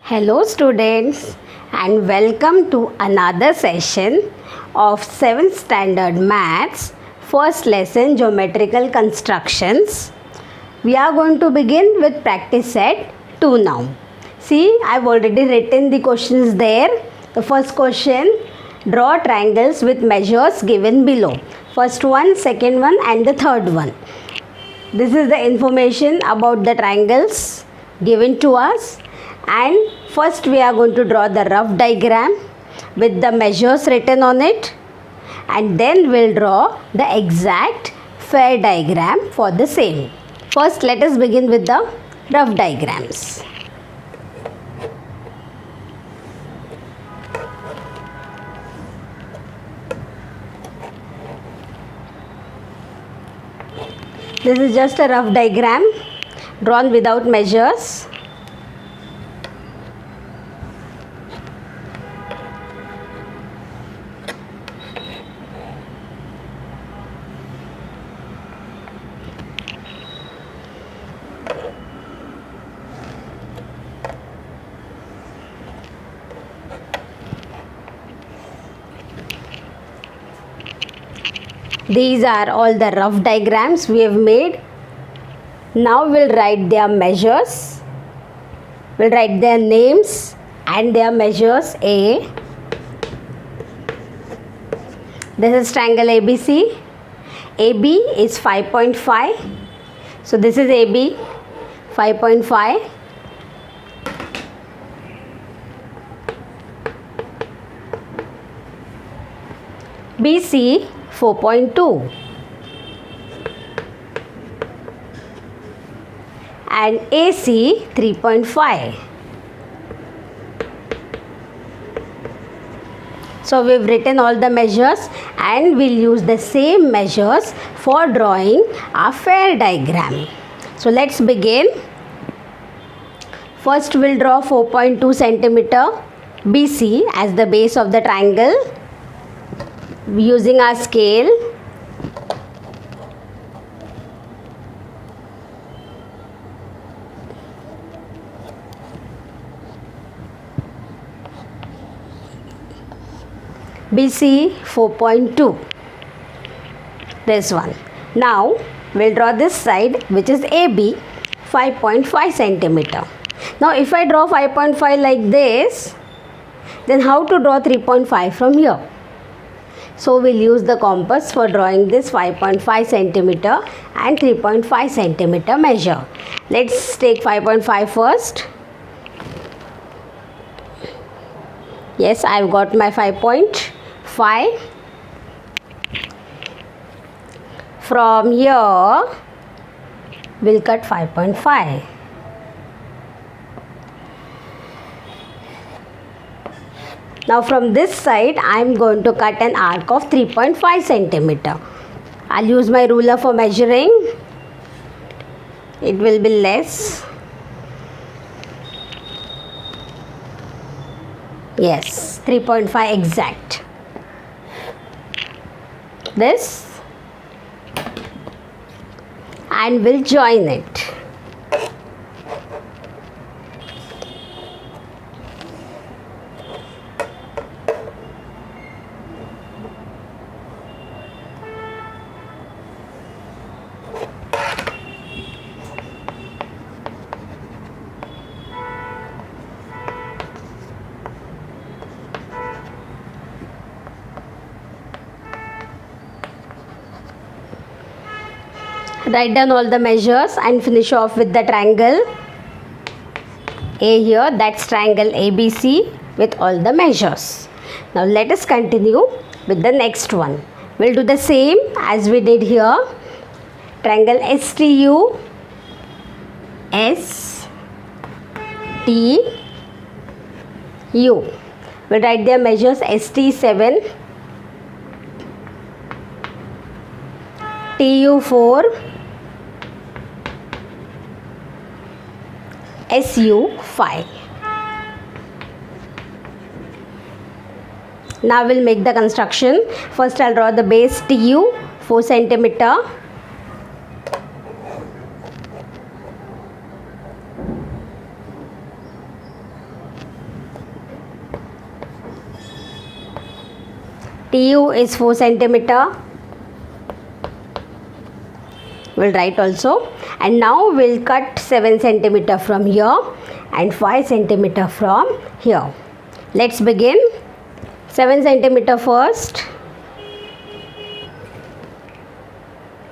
Hello students and welcome to another session of 7th standard maths first lesson geometrical constructions. We are going to begin with practice set 2 now. See, I've already written the questions there. The first question, draw triangles with measures given below. First one, second one and the third one. This is the information about the triangles given to us. And first we are going to draw the rough diagram with the measures written on it, and then we'll draw the exact fair diagram for the same. First let us begin with the rough diagrams. This is just a rough diagram drawn without measures. These are all the rough diagrams we have made. Now we'll write their measures. We'll write their names and their measures. A. This is triangle ABC. AB is 5.5. So this is AB, 5.5. BC 4.2 and AC 3.5. So we've written all the measures and we'll use the same measures for drawing our fair diagram. So let's begin. First we'll draw 4.2 centimeter BC as the base of the triangle using our scale. BC 4.2, this one. Now we'll draw this side, which is AB, 5.5 centimeter. Now if I draw 5.5 like this, then how to draw 3.5 from here? So we'll use the compass for drawing this 5.5 centimeter and 3.5 centimeter measure. Let's take 5.5 first. Yes, I've got my 5.5. From here, we'll cut 5.5. Now from this side, I am going to cut an arc of 3.5 centimeter. I'll use my ruler for measuring. It will be less. Yes, 3.5 exact. This, and we'll join it. Write down all the measures and finish off with the triangle A here. That's triangle ABC with all the measures. Now let us continue with the next one. We'll do the same as we did here. Triangle STU, STU. We'll write their measures. ST 7, TU 4, SU 5. Now we'll make the construction. First I'll draw the base TU 4 centimeter. TU is 4 centimeter. We'll write also. And now we'll cut 7 centimeter from here and 5 centimeter from here. Let's begin. 7 centimeter first.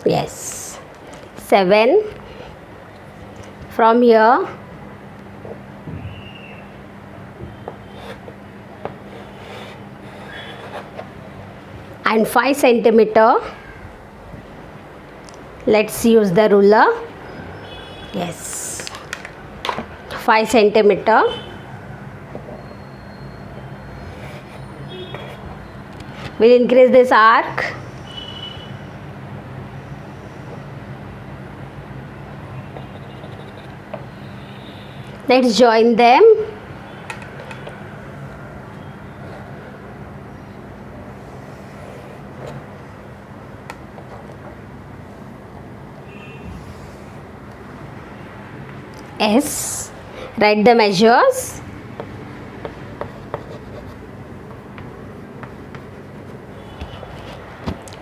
Yes. 7 from here. And 5 centimeter. Let's use the ruler. Yes. 5 centimeter. We'll increase this arc. Let's join them. S. Write the measures.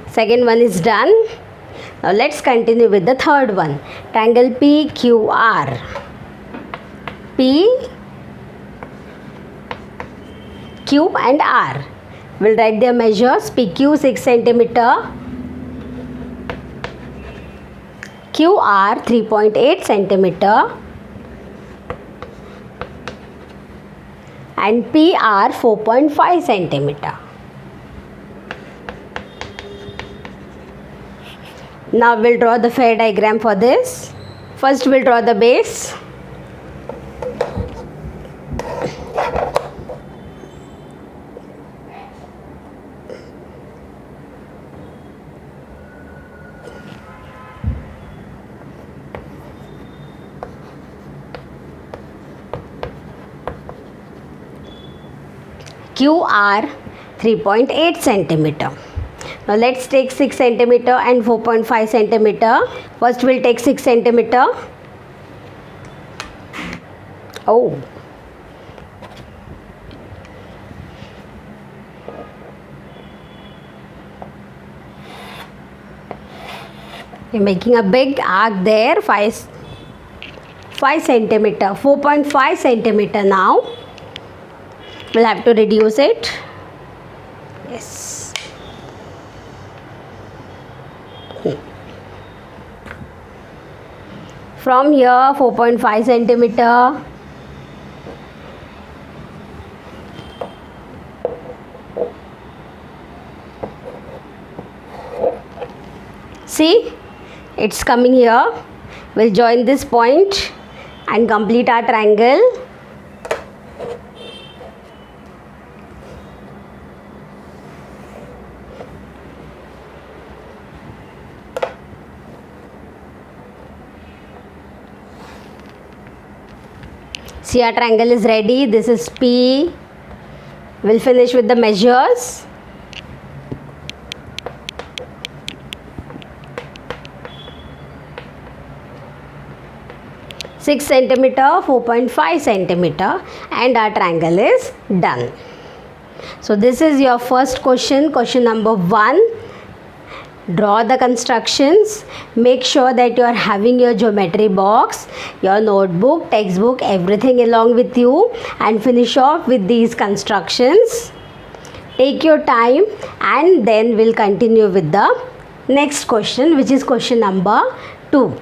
Second one is done. Now let's continue with the third one. Triangle PQR. P, Q and R. We'll write their measures. PQ 6 centimeter. QR 3.8 centimeter. And PR 4.5 centimeter. Now we'll draw the fair diagram for this. First we'll draw the base. QR 3.8 centimeter. Now let's take 6 centimeter and 4.5 centimeter. First we'll take 6 centimeter. Oh. You're making a big arc there. 5 centimeter, 4.5 centimeter now. We'll have to reduce it. Yes. From here 4.5 centimeter. See, it's coming here. We'll join this point and complete our triangle. See, our triangle is ready. This is P. We'll finish with the measures. Six centimeter, 4.5 centimeter, and our triangle is done. So this is your first question, question number 1. Draw the constructions. Make sure that you are having your geometry box, your notebook, textbook, everything along with you, and finish off with these constructions. Take your time and then we'll continue with the next question, which is question number 2.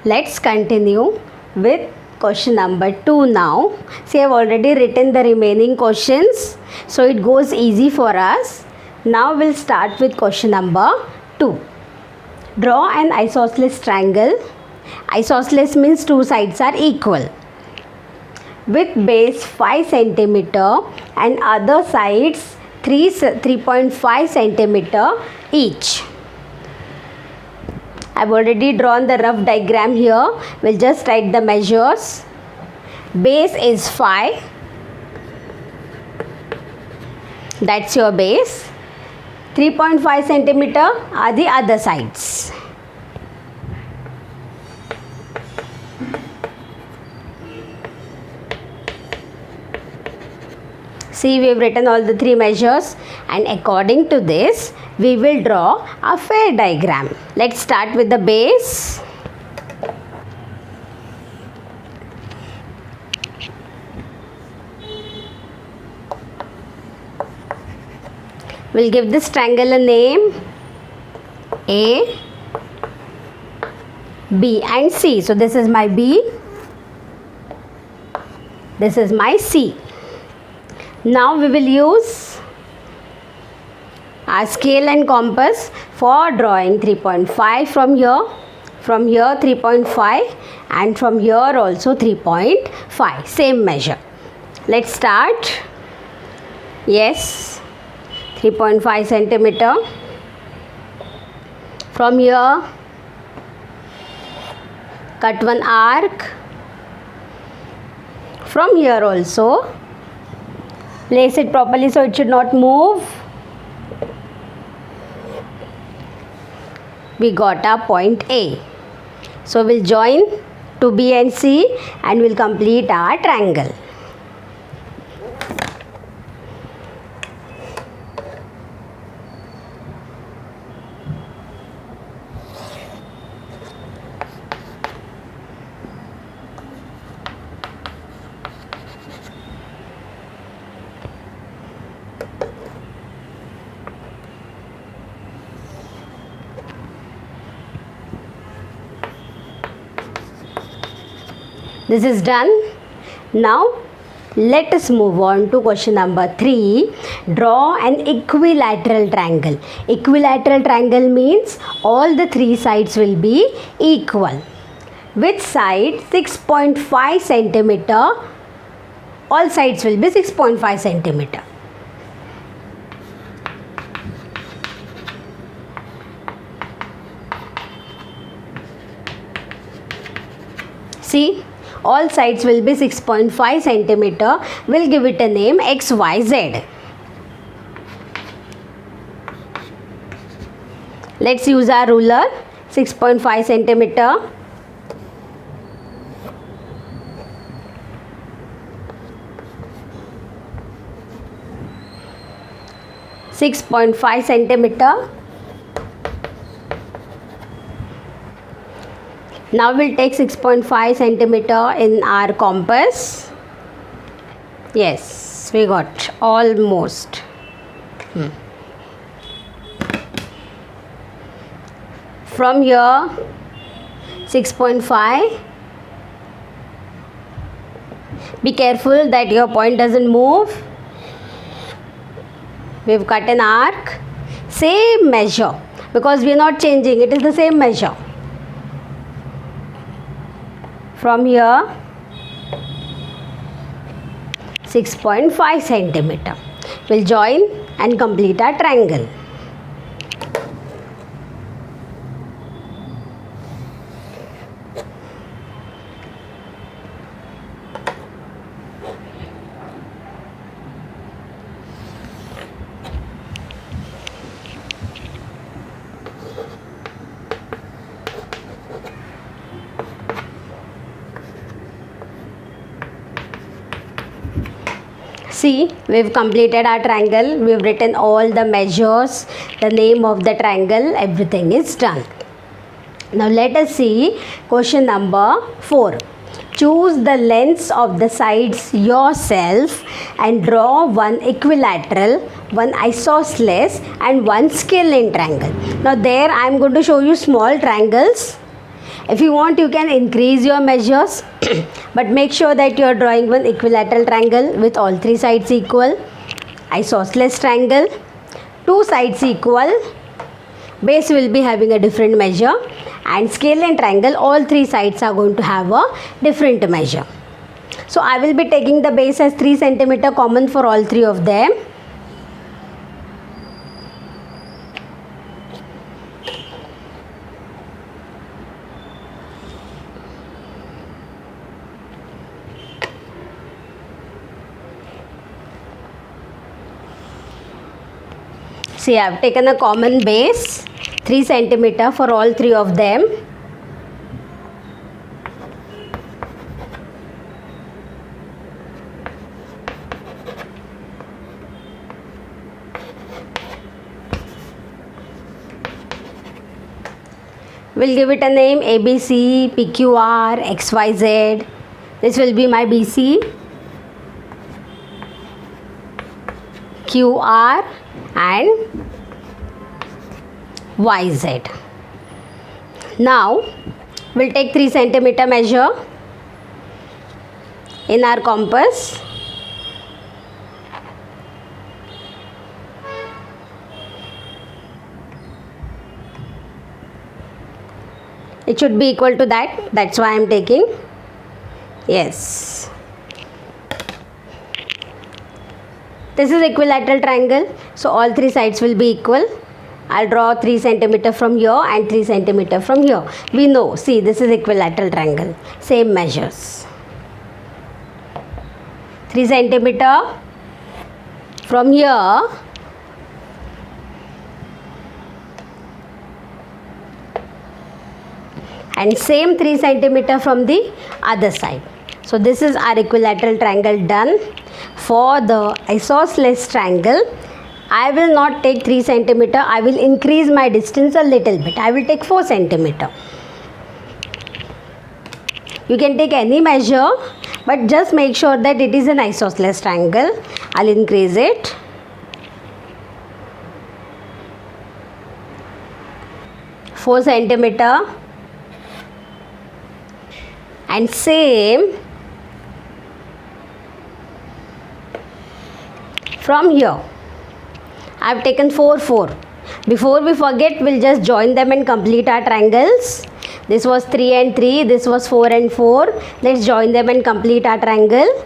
Let's continue with question number 2 now. See, I've already written the remaining questions, so it goes easy for us. Now we'll start with question number 2. Draw an isosceles triangle. Isosceles means two sides are equal, with base 5 centimeter and other sides 3.5 centimeter each. I've already drawn the rough diagram here. We'll just write the measures. Base is 5. That's your base. 3.5 centimeter are the other sides. See, we have written all the three measures, and according to this, we will draw a fair diagram. Let's start with the base. We'll give this triangle a name A, B and C. So this is my B, this is my C. Now we will use our scale and compass for drawing 3.5 from here 3.5, and from here also 3.5, same measure. Let's start. Yes, 3.5 centimeter. From here, cut one arc. From here also, place it properly so it should not move. We got our point A. So we'll join to B and C and we'll complete our triangle. This is done. Now let us move on to question number 3. Draw an equilateral triangle. Equilateral triangle means all the three sides will be equal. Which side? 6.5 centimeter. All sides will be 6.5 centimeter. See, all sides will be 6.5 centimeter. We'll give it a name XYZ. Let's use our ruler. 6.5 centimeter. centimeter. Now we'll take 6.5 centimeter in our compass. Yes, we got almost. From here, 6.5. Be careful that your point doesn't move. We've cut an arc. Same measure, because we are not changing. It is the same measure. From here, 6.5 centimeter. We'll join and complete our triangle. See, we've completed our triangle. We've written all the measures, the name of the triangle, everything is done. Now let us see question number 4. Choose the lengths of the sides yourself and draw one equilateral, one isosceles and one scalene triangle. Now there I am going to show you small triangles. If you want, you can increase your measures, but make sure that you are drawing one equilateral triangle with all three sides equal, isosceles triangle, two sides equal, base will be having a different measure, and scalene triangle, all three sides are going to have a different measure. So I will be taking the base as 3 centimeter common for all three of them. See, I have taken a common base, 3 centimeter for all three of them. We'll give it a name ABC, PQR, XYZ. This will be my BC, QR and YZ. Now we'll take 3 centimeter measure in our compass. It should be equal to that. That's why I am taking. Yes. This is equilateral triangle. So all 3 sides will be equal. I'll draw 3 centimeter from here and 3 centimeter from here. We know. See, this is equilateral triangle. Same measures. 3 centimeter from here. And same 3 centimeter from the other side. So this is our equilateral triangle done. For the isosceles triangle, I will not take 3 centimeter. I will increase my distance a little bit. I will take 4 centimeter. You can take any measure, but just make sure that it is an isosceles triangle. I'll increase it. Four centimeter. And same from here. I have taken 4, 4. Before we forget, we'll just join them and complete our triangles. This was 3 and 3. This was 4 and 4. Let's join them and complete our triangle.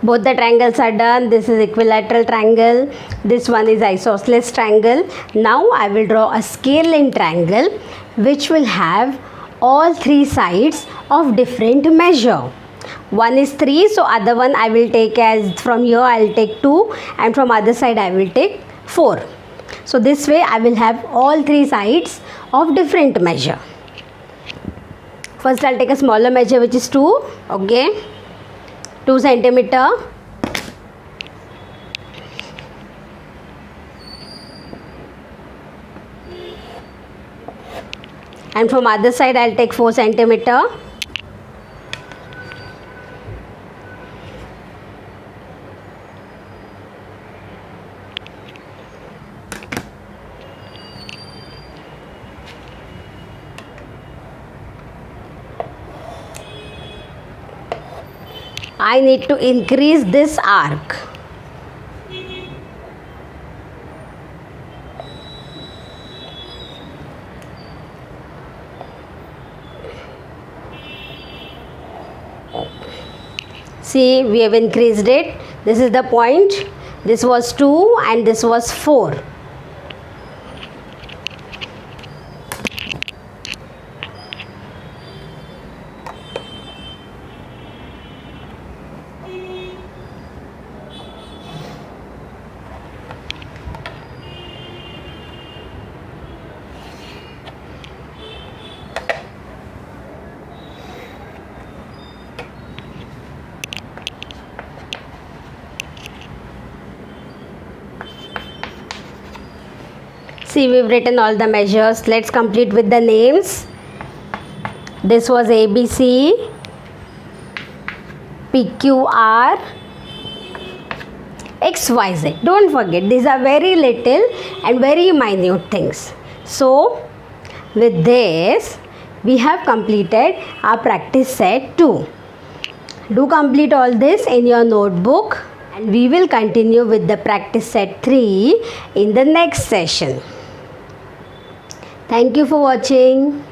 Both the triangles are done. This is equilateral triangle. This one is isosceles triangle. Now I will draw a scale-line triangle which will have all 3 sides of different measure. One is 3, so other one I will take as from here I will take 2 and from other side I will take 4. So this way I will have all 3 sides of different measure. First I'll take a smaller measure which is 2. Okay. 2 centimeter. And from other side I'll take 4 centimeter. I need to increase this arc. See, we have increased it. This is the point. This was 2 and this was 4. See, we've written all the measures. Let's complete with the names. This was ABC, PQR, XYZ. Don't forget, these are very little and very minute things. So, with this, we have completed our practice set 2. Do complete all this in your notebook, and we will continue with the practice set 3 in the next session. Thank you for watching.